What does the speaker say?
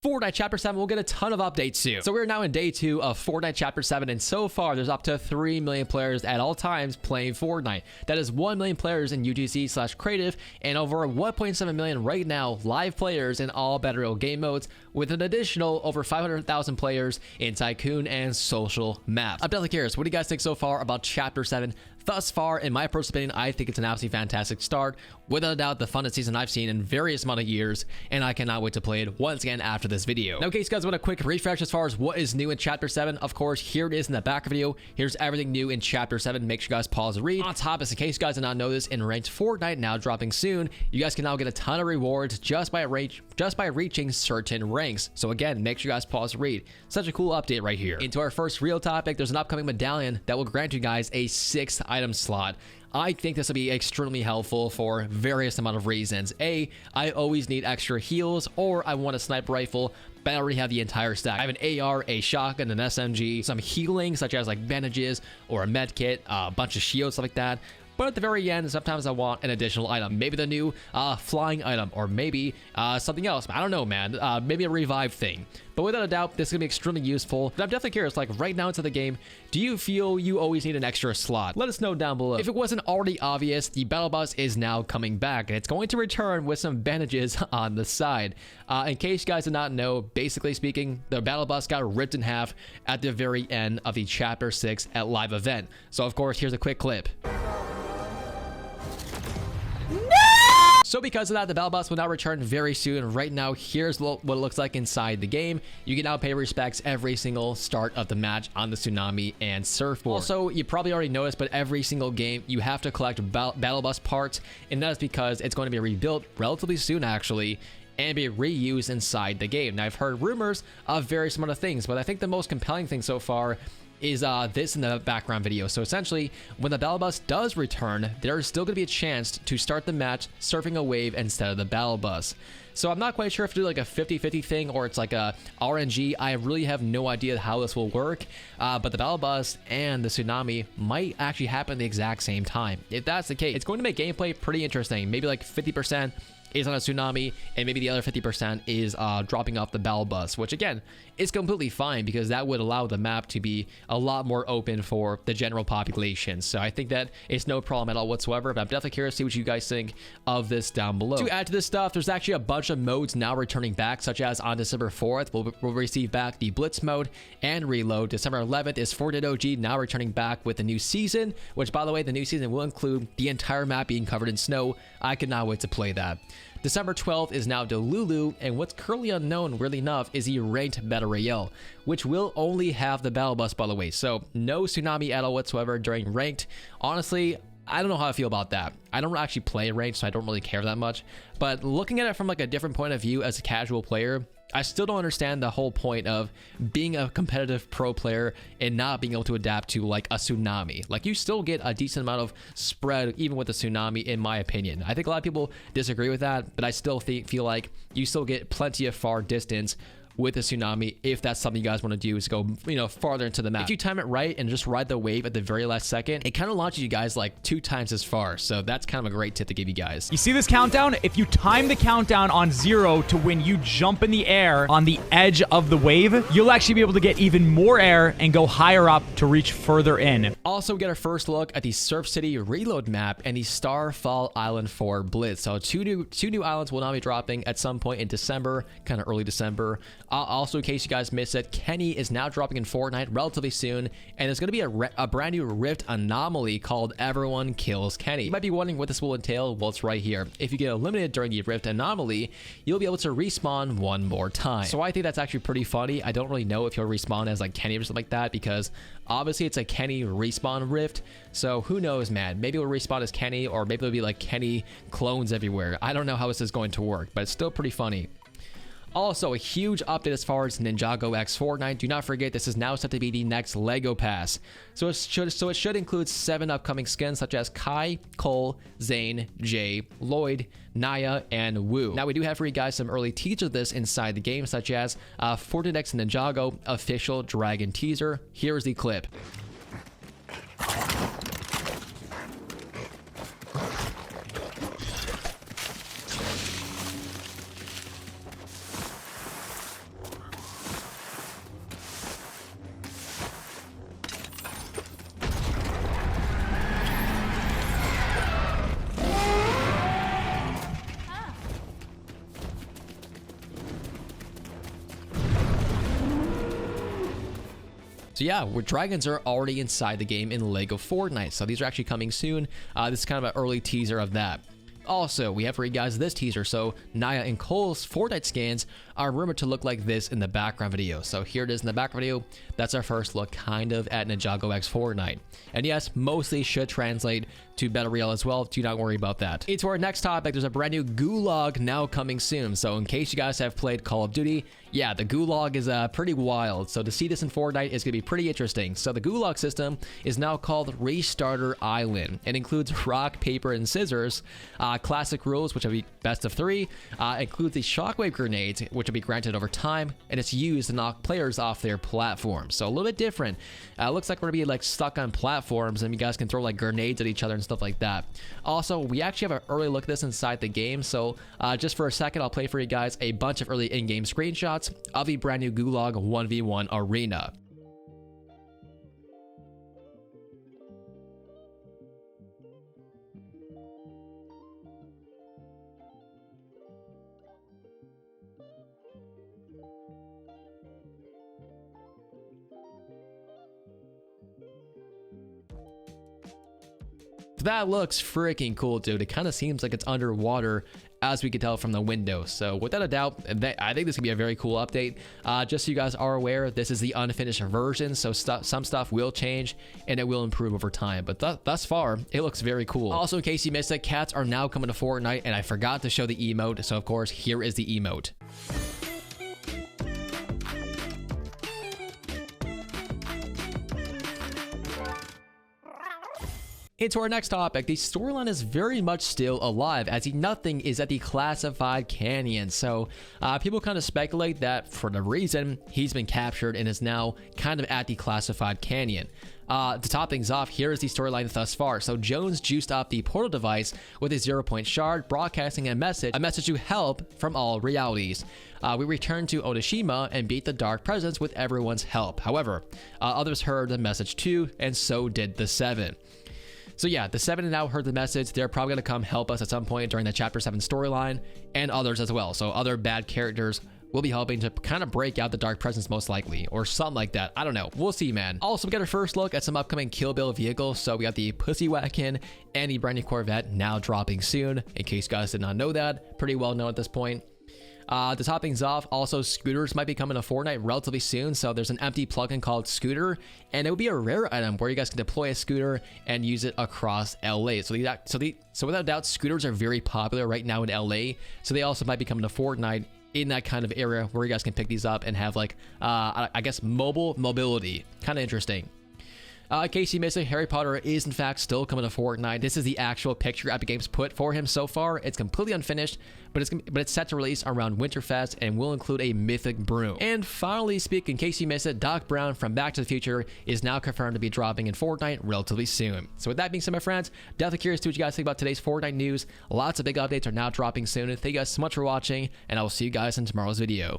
Fortnite Chapter 7 will get a ton of updates soon. So we're now in day 2 of Fortnite Chapter 7, and so far there's up to 3 million players at all times playing Fortnite. That is 1 million players in UGC/creative and over 1.7 million right now live players in all battle royale game modes, with an additional over 500,000 players in Tycoon and social maps. I'm definitely curious, what do you guys think so far about Chapter 7? Thus far, in my personal opinion, I think it's an absolutely fantastic start. Without a doubt, the funnest season I've seen in various amount of years, and I cannot wait to play it once again after this video. Now, in case you guys want a quick refresh as far as what is new in Chapter 7, of course, here it is in the back of the video. Here's everything new in Chapter 7. Make sure you guys pause and read. On top, in case you guys did not know this, in Ranked Fortnite, now dropping soon, you guys can now get a ton of rewards just by reaching certain ranks. So again, make sure you guys pause and read. Such a cool update right here. Into our first real topic, there's an upcoming medallion that will grant you guys a 6th item slot. I think this will be extremely helpful for various amount of reasons. A, I always need extra heals, or I want a sniper rifle, but I already have the entire stack. I have an AR, a shotgun, an SMG, some healing such as like bandages or a med kit, a bunch of shields, stuff like that. But at the very end, sometimes I want an additional item. Maybe the new flying item, or maybe something else. I don't know, man. Maybe a revive thing. But without a doubt, this is going to be extremely useful. But I'm definitely curious, like right now into the game, do you feel you always need an extra slot? Let us know down below. If it wasn't already obvious, the battle bus is now coming back, and it's going to return with some bandages on the side. In case you guys did not know, basically speaking, the battle bus got ripped in half at the very end of the Chapter 6 at live event. So of course, here's a quick clip. So because of that, the battle bus will now return very soon. Right now, here's what it looks like inside the game. You can now pay respects every single start of the match on the tsunami and surfboard. Also, you probably already noticed, but every single game, you have to collect battle bus parts, and that's because it's going to be rebuilt relatively soon, actually, and be reused inside the game. Now, I've heard rumors of various amount of things, but I think the most compelling thing so far is this in the background video. So essentially, when the battle bus does return, there's still going to be a chance to start the match surfing a wave instead of the battle bus. So I'm not quite sure if to do like a 50-50 thing or it's like a RNG. I really have no idea how this will work, but the battle bus and the tsunami might actually happen at the exact same time. If that's the case, it's going to make gameplay pretty interesting. Maybe like 50% is on a tsunami, and maybe the other 50% is dropping off the battle bus, which again is completely fine because that would allow the map to be a lot more open for the general population. So I think that it's no problem at all whatsoever, but I'm definitely curious to see what you guys think of this down below. To add to this stuff, there's actually a bunch of modes now returning back, such as on December 4th, we'll receive back the Blitz mode and Reload. December 11th is Fortnite OG now returning back with the new season, which by the way, the new season will include the entire map being covered in snow. I cannot wait to play that. December 12th is now Delulu, and what's currently unknown, really enough, is the Ranked Battle Royale, which will only have the battle bus, by the way. So no tsunami at all whatsoever during Ranked. Honestly, I don't know how I feel about that. I don't actually play Ranked, so I don't really care that much. But looking at it from like a different point of view as a casual player, I still don't understand the whole point of being a competitive pro player and not being able to adapt to like a tsunami. Like you still get a decent amount of spread even with the tsunami, in my opinion. I think a lot of people disagree with that, but I still feel like you still get plenty of far distance with a tsunami if that's something you guys want to do, is go, you know, farther into the map. If you time it right and just ride the wave at the very last second, it kind of launches you guys like 2 times as far. So that's kind of a great tip to give you guys. You see this countdown? If you time the countdown on 0 to when you jump in the air on the edge of the wave, you'll actually be able to get even more air and go higher up to reach further in. Also get our first look at the Surf City Reload map and the Starfall Island 4 Blitz. So two new islands will now be dropping at some point in December, kind of early December. Also, in case you guys missed it, Kenny is now dropping in Fortnite relatively soon, and there's going to be a brand new Rift anomaly called Everyone Kills Kenny. You might be wondering what this will entail. Well, it's right here. If you get eliminated during the Rift anomaly, you'll be able to respawn one more time. So I think that's actually pretty funny. I don't really know if you'll respawn as like Kenny or something like that, because obviously it's a Kenny respawn Rift. So who knows, man? Maybe it'll respawn as Kenny, or maybe it'll be like Kenny clones everywhere. I don't know how this is going to work, but it's still pretty funny. Also, a huge update as far as Ninjago X Fortnite. Do not forget, this is now set to be the next LEGO Pass. So it should include 7 upcoming skins such as Kai, Cole, Zane, Jay, Lloyd, Naya, and Wu. Now, we do have for you guys some early teasers of this inside the game, such as Fortnite X Ninjago official Dragon teaser. Here is the clip. So yeah, where dragons are already inside the game in Lego Fortnite. So these are actually coming soon. This is kind of an early teaser of that. Also, we have for you guys this teaser. So Naya and Cole's Fortnite skins are rumored to look like this in the background video. So here it is in the background video. That's our first look kind of at Ninjago X Fortnite. And yes, mostly should translate to Battle Royale as well. Do not worry about that. Into our next topic, there's a brand new Gulag now coming soon. So in case you guys have played Call of Duty, yeah, the Gulag is pretty wild. So to see this in Fortnite is going to be pretty interesting. So the Gulag system is now called Restarter Island. It includes rock, paper, and scissors. Classic rules, which will be best of 3. Includes the shockwave grenades, which will be granted over time, and it's used to knock players off their platforms. So a little bit different. Looks like we're gonna be like stuck on platforms, and you guys can throw like grenades at each other and stuff like that. Also, we actually have an early look at this inside the game. So just for a second, I'll play for you guys a bunch of early in-game screenshots of the brand new Gulag 1v1 arena. That looks freaking cool, dude. It kind of seems like it's underwater, as we could tell from the window. So without a doubt, I think this could be a very cool update. Just so you guys are aware, this is the unfinished version, so some stuff will change and it will improve over time. But thus far, it looks very cool. Also, in case you missed it, cats are now coming to Fortnite, and I forgot to show the emote. So of course, here is the emote. Into our next topic, the storyline is very much still alive, as nothing is at the classified canyon. So people kind of speculate that for the reason he's been captured and is now kind of at the classified canyon. To top things off, here is the storyline thus far. So Jones juiced up the portal device with a 0-point shard, broadcasting a message to help from all realities. We returned to Onishima and beat the Dark Presence with everyone's help. However, others heard the message too, and so did the 7. So yeah, the 7 now heard the message. They're probably going to come help us at some point during the Chapter 7 storyline, and others as well. So other bad characters will be helping to kind of break out the Dark Presence most likely, or something like that. I don't know. We'll see, man. Also, we got our first look at some upcoming Kill Bill vehicles. So we got the Pussy Wagon and the brand new Corvette now dropping soon. In case you guys did not know that, pretty well known at this point. To top things off, also scooters might be coming to Fortnite relatively soon. So there's an empty plugin called Scooter, and it will be a rare item where you guys can deploy a scooter and use it across LA. So without doubt, scooters are very popular right now in LA. So they also might be coming to Fortnite in that kind of area where you guys can pick these up and have like, I guess, mobility. Kind of interesting. In case you missed it, Harry Potter is in fact still coming to Fortnite. This is the actual picture Epic Games put for him so far. It's completely unfinished, but it's set to release around Winterfest and will include a mythic broom. And finally speaking, in case you missed it, Doc Brown from Back to the Future is now confirmed to be dropping in Fortnite relatively soon. So with that being said, my friends, definitely curious to what you guys think about today's Fortnite news. Lots of big updates are now dropping soon. Thank you guys so much for watching, and I will see you guys in tomorrow's video.